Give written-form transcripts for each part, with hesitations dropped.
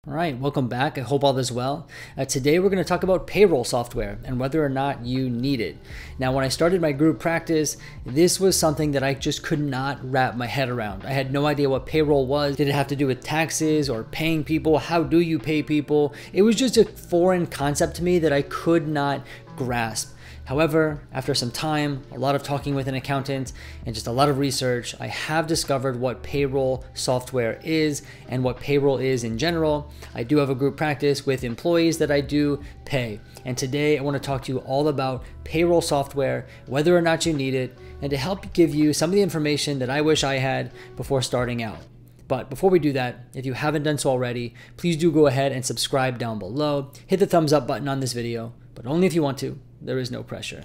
All right, welcome back. I hope all is well. Today we're going to talk about payroll software and whether or not you need it. Now, when I started my group practice, this was something that I just could not wrap my head around. I had no idea what payroll was. Did it have to do with taxes or paying people? How do you pay people? It was just a foreign concept to me that I could not grasp. However, after some time, a lot of talking with an accountant, and just a lot of research, I have discovered what payroll software is and what payroll is in general. I do have a group practice with employees that I do pay. And today I want to talk to you all about payroll software, whether or not you need it, and to help give you some of the information that I wish I had before starting out. But before we do that, if you haven't done so already, please do go ahead and subscribe down below. Hit the thumbs up button on this video, but only if you want to. There is no pressure.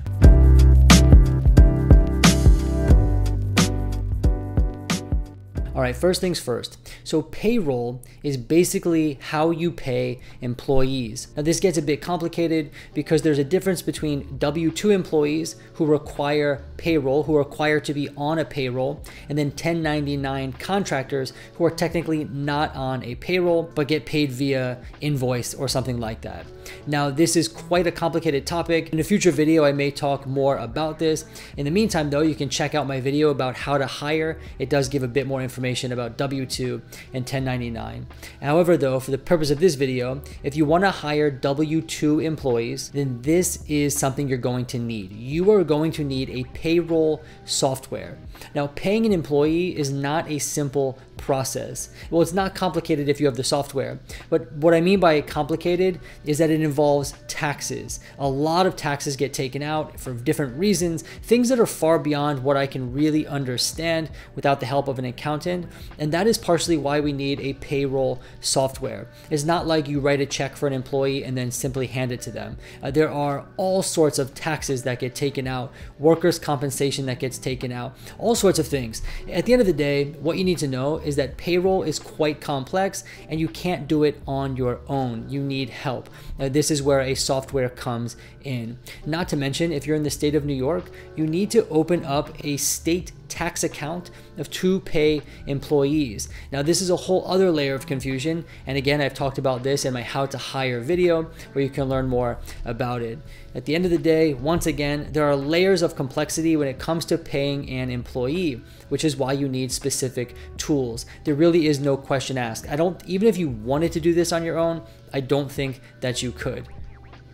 All right, first things first. So payroll is basically how you pay employees. Now this gets a bit complicated because there's a difference between W-2 employees who require payroll, who are required to be on a payroll, and then 1099 contractors who are technically not on a payroll but get paid via invoice or something like that. Now this is quite a complicated topic. In a future video, I may talk more about this. In the meantime though, you can check out my video about how to hire. It does give a bit more information about W-2 and 1099. However though, for the purpose of this video, if you want to hire W-2 employees, then this is something you're going to need. You are going to need a payroll software. Now, paying an employee is not a simple process. Well, it's not complicated if you have the software, but what I mean by complicated is that it involves taxes. A lot of taxes get taken out for different reasons, things that are far beyond what I can really understand without the help of an accountant, and that is partially why we need a payroll software. It's not like you write a check for an employee and then simply hand it to them. There are all sorts of taxes that get taken out, workers' compensation that gets taken out, all sorts of things. At the end of the day, what you need to know is that payroll is quite complex and you can't do it on your own. You need help. This is where a software comes in. Not to mention, if you're in the state of New York, you need to open up a state tax account to pay employees. Now this is a whole other layer of confusion, and again I've talked about this in my how to hire video where you can learn more about it. At the end of the day, once again, there are layers of complexity when it comes to paying an employee, which is why you need specific tools. There really is no question asked. Even if you wanted to do this on your own, I don't think that you could.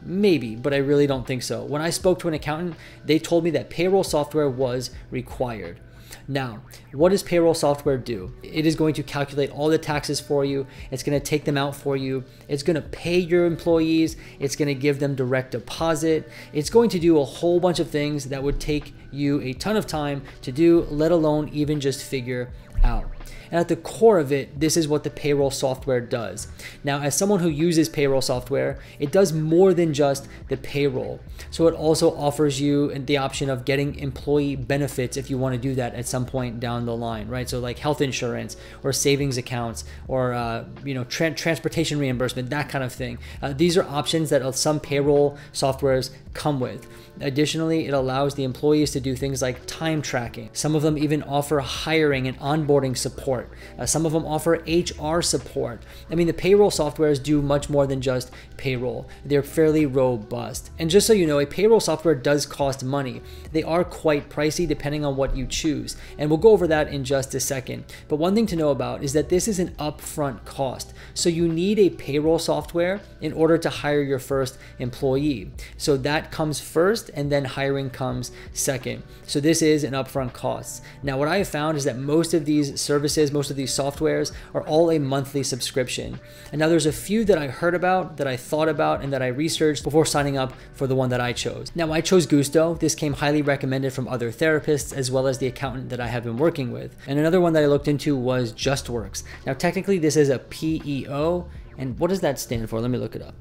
Maybe, but I really don't think so. When I spoke to an accountant, they told me that payroll software was required. Now, what does payroll software do? It is going to calculate all the taxes for you. It's going to take them out for you. It's going to pay your employees. It's going to give them direct deposit. It's going to do a whole bunch of things that would take you a ton of time to do, let alone even just figure out. And at the core of it, this is what the payroll software does. Now, as someone who uses payroll software, it does more than just the payroll. So it also offers you the option of getting employee benefits if you want to do that at some point down the line, right? So like health insurance or savings accounts or transportation reimbursement, that kind of thing. These are options that some payroll softwares come with. Additionally, it allows the employees to do things like time tracking. Some of them even offer hiring and onboarding support. Some of them offer HR support. I mean, the payroll softwares do much more than just payroll. They're fairly robust. And just so you know, a payroll software does cost money. They are quite pricey depending on what you choose. And we'll go over that in just a second. But one thing to know about is that this is an upfront cost. So you need a payroll software in order to hire your first employee. So that comes first and then hiring comes second. So this is an upfront cost. Now, what I have found is that most of these services, most of these softwares are all a monthly subscription. And now there's a few that I heard about, that I thought about, and that I researched before signing up for the one that I chose. Now, I chose Gusto. This came highly recommended from other therapists as well as the accountant that I have been working with. And another one that I looked into was JustWorks. Now, technically this is a PEO. And what does that stand for? Let me look it up.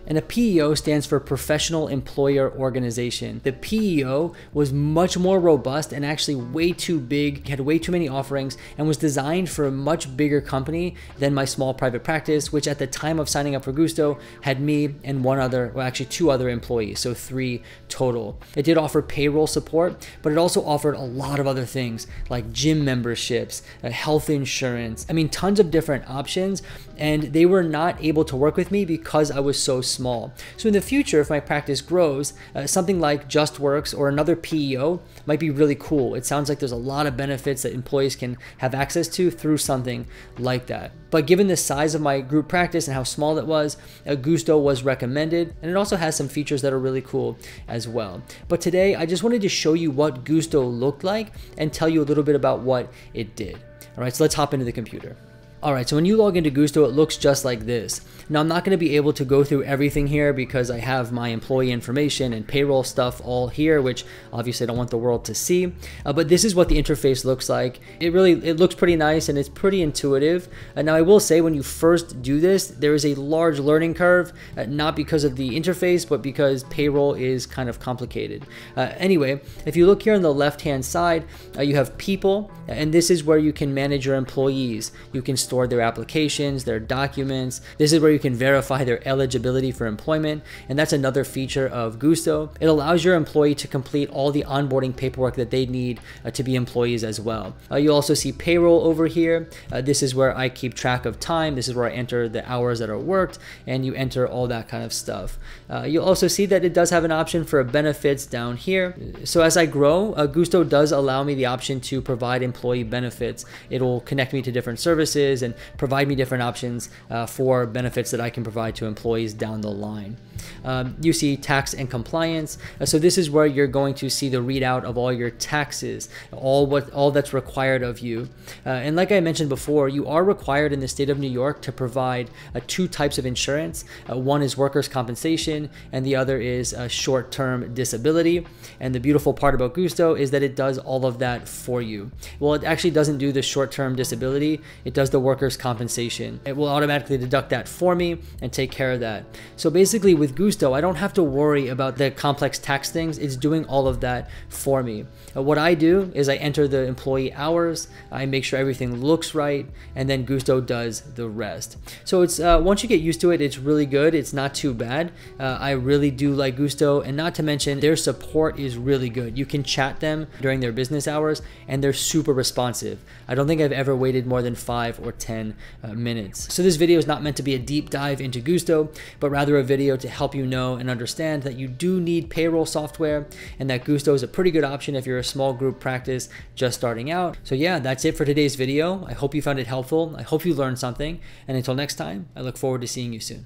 And a PEO stands for Professional Employer Organization. The PEO was much more robust and actually way too big, had way too many offerings, and was designed for a much bigger company than my small private practice, which at the time of signing up for Gusto had me and one other, well actually 2 other employees, so 3 total. It did offer payroll support, but it also offered a lot of other things like gym memberships, health insurance, I mean tons of different options, and they were not able to work with me because I was so small. So in the future, if my practice grows, something like Justworks or another PEO might be really cool. It sounds like there's a lot of benefits that employees can have access to through something like that. But given the size of my group practice and how small it was, Gusto was recommended, and it also has some features that are really cool as well. But today, I just wanted to show you what Gusto looked like and tell you a little bit about what it did. All right, so let's hop into the computer. All right, so when you log into Gusto, it looks just like this. Now, I'm not going to be able to go through everything here because I have my employee information and payroll stuff all here, which obviously I don't want the world to see. But this is what the interface looks like. It looks pretty nice and it's pretty intuitive. Now, I will say when you first do this, there is a large learning curve, not because of the interface, but because payroll is kind of complicated. Anyway, if you look here on the left-hand side, you have people, and this is where you can manage your employees. You can store their applications, their documents. This is where you can verify their eligibility for employment, and that's another feature of Gusto. It allows your employee to complete all the onboarding paperwork that they need to be employees as well. You'll also see payroll over here. This is where I keep track of time. This is where I enter the hours that are worked, and you enter all that kind of stuff. You'll also see that it does have an option for benefits down here. So as I grow, Gusto does allow me the option to provide employee benefits. It'll connect me to different services and provide me different options for benefits that I can provide to employees down the line. You see tax and compliance. So this is where you're going to see the readout of all your taxes, all that's required of you. And like I mentioned before, you are required in the state of New York to provide 2 types of insurance. One is workers' compensation and the other is short-term disability. And the beautiful part about Gusto is that it does all of that for you. Well, it actually doesn't do the short-term disability. It does the workers' compensation. It will automatically deduct that for me and take care of that. So basically with Gusto, I don't have to worry about the complex tax things. It's doing all of that for me. What I do is I enter the employee hours, I make sure everything looks right, and then Gusto does the rest. So it's once you get used to it, it's really good. It's not too bad. I really do like Gusto, and not to mention their support is really good. You can chat them during their business hours, and they're super responsive. I don't think I've ever waited more than 5 or 10 minutes. So this video is not meant to be a deep dive into Gusto, but rather a video to help you know and understand that you do need payroll software, and that Gusto is a pretty good option if you're a small group practice just starting out. So yeah, that's it for today's video. I hope you found it helpful. I hope you learned something, and until next time, I look forward to seeing you soon.